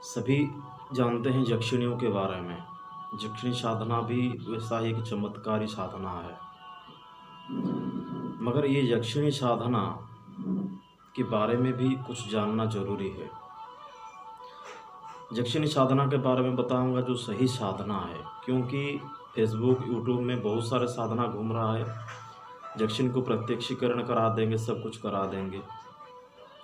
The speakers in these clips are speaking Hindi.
सभी जानते हैं यक्षिणियों के बारे में। यक्षिणी साधना भी वैसा ही एक चमत्कारी साधना है। मगर ये यक्षिणी साधना के बारे में भी कुछ जानना जरूरी है। यक्षिणी साधना के बारे में बताऊंगा जो सही साधना है, क्योंकि फेसबुक यूट्यूब में बहुत सारे साधना घूम रहा है। यक्षिणी को प्रत्यक्षीकरण करा देंगे, सब कुछ करा देंगे,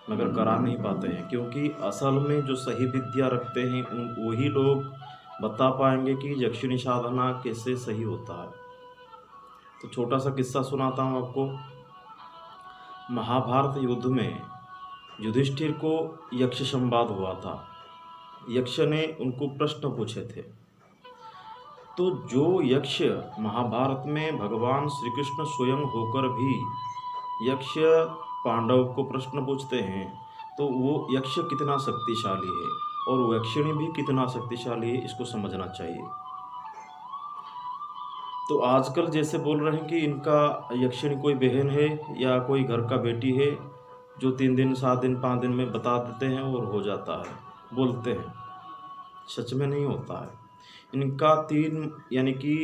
मगर करा नहीं पाते हैं, क्योंकि असल में जो सही विद्या रखते हैं वही लोग बता पाएंगे कि यक्षिणी साधना कैसे सही होता है। तो छोटा सा किस्सा सुनाता हूँ आपको। महाभारत युद्ध में युधिष्ठिर को यक्ष संवाद हुआ था। यक्ष ने उनको प्रश्न पूछे थे। तो जो यक्ष महाभारत में भगवान श्री कृष्ण स्वयं होकर भी यक्ष पांडव को प्रश्न पूछते हैं, तो वो यक्ष कितना शक्तिशाली है और वो यक्षिणी भी कितना शक्तिशाली है, इसको समझना चाहिए। तो आजकल जैसे बोल रहे हैं कि इनका यक्षिणी कोई बहन है या कोई घर का बेटी है, जो 3 दिन 7 दिन 5 दिन में बता देते हैं और हो जाता है, बोलते हैं। सच में नहीं होता है। इनका 3 यानी कि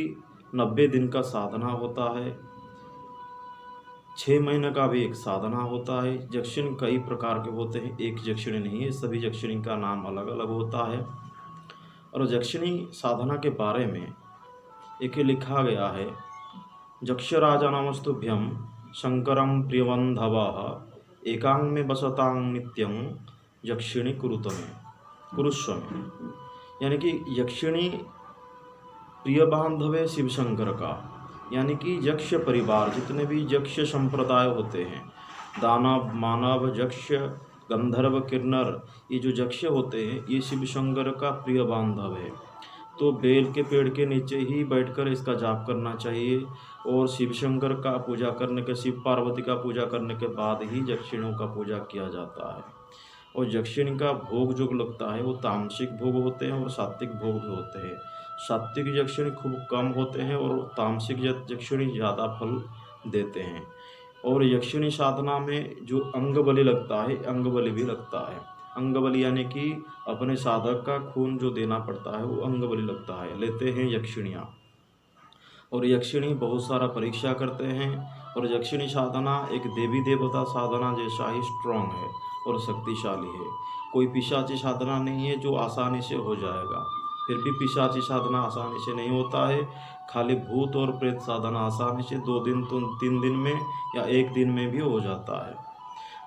90 दिन का साधना होता है। 6 महीने का भी एक साधना होता है। यक्षिणी कई प्रकार के होते हैं, एक यक्षिणी नहीं है, सभी यक्षिणी का नाम अलग अलग होता है। और यक्षिणी साधना के बारे में एक लिखा गया है, यक्ष राजा नमस्तुभ्यम शंकरम प्रियवंधव एकांग में बसतांग नित्यं यक्षिणी कुरुस्व में। यानी कि यक्षिणी प्रिय बांधव है शिव शंकर का, यानी कि यक्ष परिवार जितने भी यक्ष संप्रदाय होते हैं, दानव मानव यक्ष गंधर्व किन्नर, ये जो यक्ष होते हैं ये शिव शंकर का प्रिय बांधव है। तो बेल के पेड़ के नीचे ही बैठकर इसका जाप करना चाहिए और शिव शंकर का पूजा करने के, शिव पार्वती का पूजा करने के बाद ही यक्षिणियों का पूजा किया जाता है। और यक्षिणी का भोग जो लगता है वो तामसिक भोग होते हैं और सात्विक भोग भी होते हैं। सात्विक यक्षिणी खूब कम होते हैं और तामसिक यक्षिणी ज़्यादा फल देते हैं। और यक्षिणी साधना में जो अंग बलि लगता है, अंग बलि भी लगता है। अंग बलि यानी कि अपने साधक का खून जो देना पड़ता है वो अंग बलि लगता है, लेते हैं यक्षिणियाँ। और यक्षिणी बहुत सारा परीक्षा करते हैं। और यक्षिणी साधना एक देवी देवता साधना जैसा ही स्ट्रांग है और शक्तिशाली है। कोई पिशाची साधना नहीं है जो आसानी से हो जाएगा। फिर भी पिशाची साधना आसानी से नहीं होता है। खाली भूत और प्रेत साधना आसानी से 2 दिन तो 3 दिन में या 1 दिन में भी हो जाता है।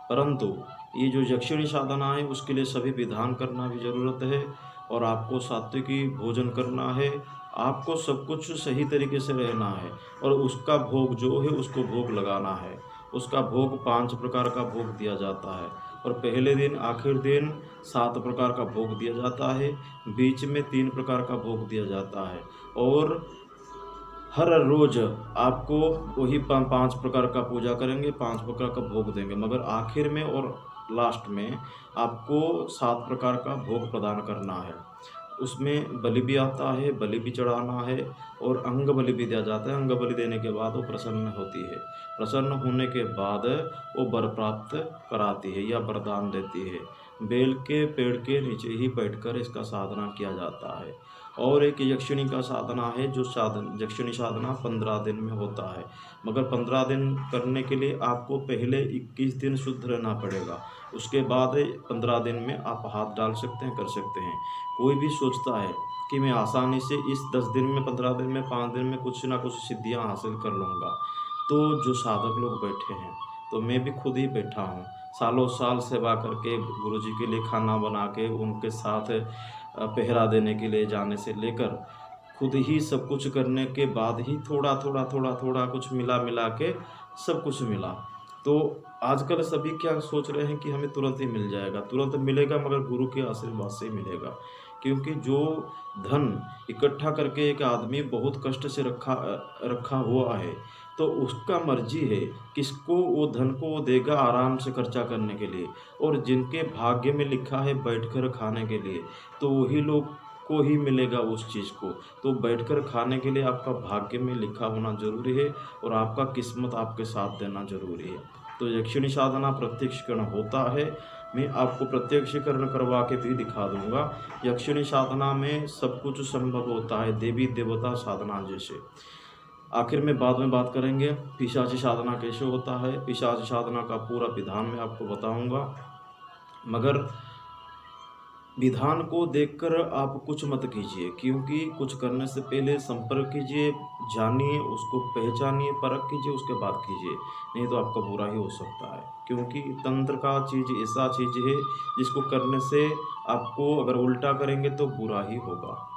परंतु ये जो यक्षिणी साधना है उसके लिए सभी विधान करना भी ज़रूरत है। और आपको सात्विकी भोजन करना है, आपको सब कुछ सही तरीके से रहना है। और उसका भोग जो है उसको भोग लगाना है। उसका भोग 5 प्रकार का भोग दिया जाता है। और पहले दिन आखिर दिन 7 प्रकार का भोग दिया जाता है। बीच में 3 प्रकार का भोग दिया जाता है। और हर रोज आपको वही 5 प्रकार का पूजा करेंगे, 5 प्रकार का भोग देंगे, मगर आखिर में और लास्ट में आपको 7 प्रकार का भोग प्रदान करना है। उसमें बलि भी आता है, बलि भी चढ़ाना है और अंग बलि भी दिया जाता है। अंग बलि देने के बाद वो प्रसन्न होती है। प्रसन्न होने के बाद वो वर प्राप्त कराती है या वरदान देती है। बेल के पेड़ के नीचे ही बैठकर इसका साधना किया जाता है। और एक यक्षिणी का साधना है जो यक्षिणी साधना 15 दिन में होता है। मगर 15 दिन करने के लिए आपको पहले 21 दिन शुद्ध रहना पड़ेगा। उसके बाद 15 दिन में आप हाथ डाल सकते हैं, कर सकते हैं। कोई भी सोचता है कि मैं आसानी से इस 10 दिन में, 15 दिन में, 5 दिन में कुछ ना कुछ सिद्धियां हासिल कर लूँगा। तो जो साधक लोग बैठे हैं, तो मैं भी खुद ही बैठा हूँ, सालों साल सेवा करके गुरुजी के लिए खाना बना के उनके साथ पहरा देने के लिए जाने से लेकर खुद ही सब कुछ करने के बाद ही थोड़ा कुछ मिला के सब कुछ मिला। तो आजकल सभी क्या सोच रहे हैं कि हमें तुरंत ही मिल जाएगा, तुरंत मिलेगा, मगर गुरु के आशीर्वाद से मिलेगा। क्योंकि जो धन इकट्ठा करके एक आदमी बहुत कष्ट से रखा हुआ है, तो उसका मर्जी है किसको वो धन को वो देगा आराम से खर्चा करने के लिए। और जिनके भाग्य में लिखा है बैठकर खाने के लिए, तो वही लोग को ही मिलेगा उस चीज़ को। तो बैठकर खाने के लिए आपका भाग्य में लिखा होना जरूरी है और आपका किस्मत आपके साथ देना जरूरी है। तो यक्षिणी साधना प्रत्यक्षीकरण होता है, मैं आपको प्रत्यक्षीकरण करवा के भी दिखा दूंगा। यक्षिणी साधना में सब कुछ संभव होता है, देवी देवता साधना जैसे। आखिर में बाद में बात करेंगे पिशाची साधना कैसे होता है। पिशाची साधना का पूरा विधान मैं आपको बताऊंगा, मगर विधान को देखकर आप कुछ मत कीजिए, क्योंकि कुछ करने से पहले संपर्क कीजिए, जानिए, उसको पहचानिए, परख कीजिए, उसके बाद कीजिए, नहीं तो आपका बुरा ही हो सकता है। क्योंकि तंत्र का चीज़ ऐसा चीज़ है जिसको करने से आपको अगर उल्टा करेंगे तो बुरा ही होगा।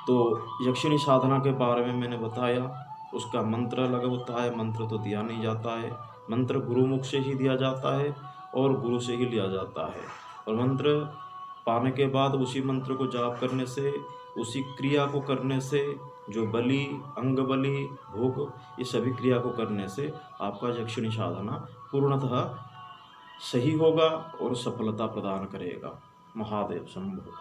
तो यक्षिणी साधना के बारे में मैंने बताया, उसका मंत्र अलग होता है। मंत्र तो दिया नहीं जाता है, मंत्र गुरुमुख से ही दिया जाता है और गुरु से ही लिया जाता है। और मंत्र पाने के बाद उसी मंत्र को जाप करने से, उसी क्रिया को करने से, जो बलि, अंग बलि, भोग, ये सभी क्रिया को करने से आपका यक्षिणी साधना पूर्णतः सही होगा और सफलता प्रदान करेगा। महादेव शंभो।